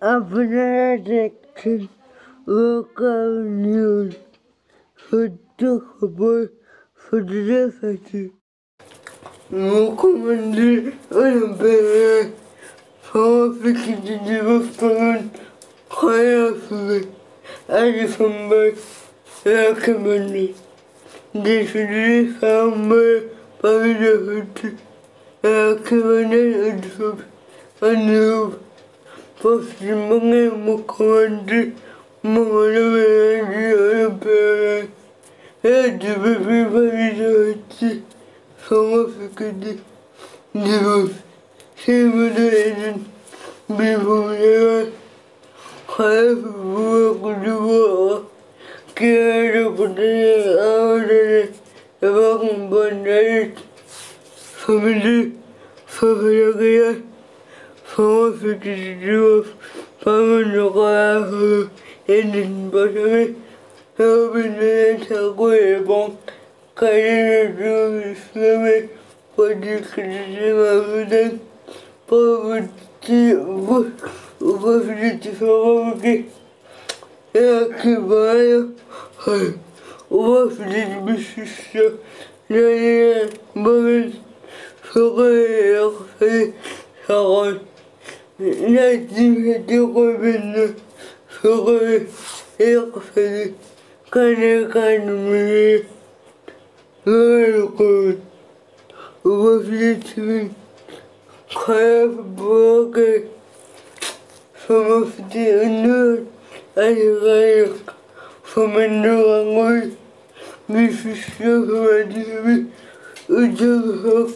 আপনারা দেখছেন local news, সত্য খবর ফুটে থাকে। মুখ্যমন্ত্রী অনুপ্রেরণায় সংস্কৃতি দিবস পালন করা হবে। আজ সোমবার রাখি বন্ধন দেশজুড়ে সোমবার পালিত হচ্ছে রাখি বন্ধন উৎসব। অনুরূপ পশ্চিমবঙ্গের মুখ্যমন্ত্রী মমতা ব্যানার্জি অনুপ্রেরণায় রাজ্যব্যাপী পালিত হচ্ছে সংস্কৃতি দিবস। সেই মতো এদিন বীরভূম জেলার খড়গপুর যুব ক্রীড়া প্রতিনিধির আয়োজনে এবং পঞ্চায়েত সমিতির সহযোগিতায় সংস্কৃতি দিবস পালন করা হলো। এদিন প্রথমে রবীন্দ্রনাথ ঠাকুর এবং কাজী নজরুল ইসলামের প্রতিকৃতিতে মাল্যদান পরবর্তী উপস্থিত সভাপতি রাখি বানানো হয়। উপস্থিত বিশিষ্ট নারীরা বলেন, সকলে একসাথে সকল নাচতে করবেন না, সকলে একসাথে কানে কান মিলিয়ে লড়াই করুন। উপস্থিত ছিলেন খড়গপুর সমষ্টি উন্নয়ন আধিকারিক সৌমেন্দ্র গাঙ্গুলি, বিশিষ্ট সমাজসেবী উদ্যোগ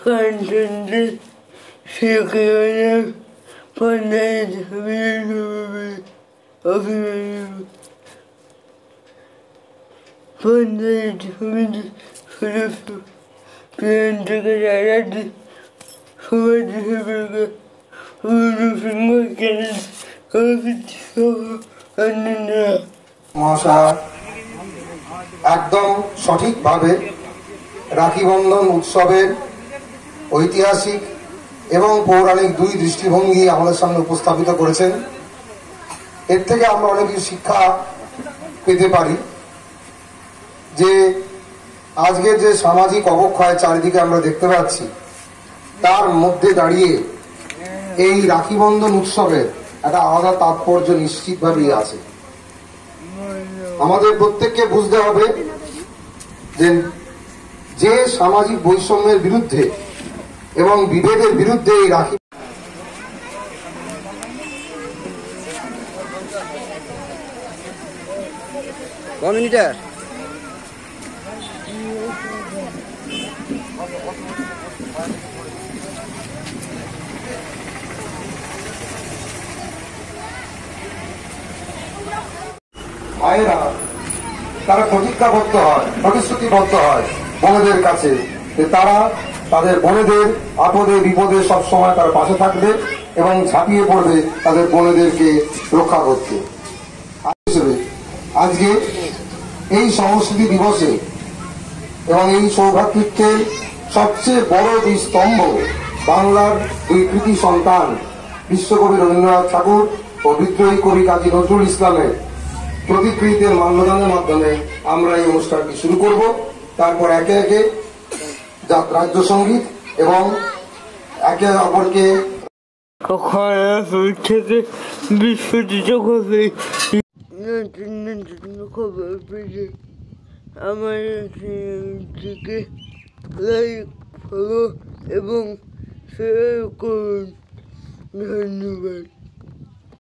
কাঞ্চনজি, শেখ রাজা, পঞ্চায়েত সমিতির অভিভাবক, পঞ্চায়েত সমিতির সদস্য প্রিয়াঙ্কা চ্যাটার্জি, সমাজসেবিকা মহাশয় একদম সঠিকভাবে রাখি বন্ধন উৎসবের ঐতিহাসিক এবং পৌরাণিক দুই দৃষ্টিভঙ্গি আমাদের সামনে উপস্থাপিত করেছেন। এর থেকে আমরা অনেক কিছু শিক্ষা পেতে পারি যে আজকের যে সামাজিক অবক্ষয় চারিদিকে আমরা দেখতে পাচ্ছি, তার মধ্যে দাঁড়িয়ে এই রাখি বন্ধন উৎসবের একটা আলাদা তাৎপর্য নিশ্চিতভাবেই আছে। আমাদের প্রত্যেককে বুঝতে হবে যে সামাজিক বৈষম্যের বিরুদ্ধে এবং বিভেদের বিরুদ্ধে এই রাখি কমিউনিটার মায়েরা তারা প্রতিজ্ঞাবদ্ধ হয়, প্রতিশ্রুতিবদ্ধ হয় বোনেদের কাছে যে তারা তাদের বোনেদের আপদে বিপদে সবসময় তারা পাশে থাকবে এবং ঝাঁপিয়ে পড়বে তাদের বোনেদেরকে রক্ষা করতে। আজকে এই সংস্কৃতি দিবসে এবং এই সৌভ্রাতৃত্বের সবচেয়ে বড় দুই স্তম্ভ বাংলার দুই কৃতি সন্তান বিশ্বকবি রবীন্দ্রনাথ ঠাকুর ও বিদ্রোহী কবি কাজী নজরুল ইসলামের প্রতিকৃতির মাল্যদানের মাধ্যমে আমরা এই অনুষ্ঠানটি শুরু করব। তারপর একে একে রাজ্য সঙ্গীত এবং একে অপরকে থেকে বিশ্বজিৎ হবে নতুন নতুন খবর পেতে আমাদের চ্যানেলটিকে লাইক, ফলো এবং শেয়ার করুন। ধন্যবাদ।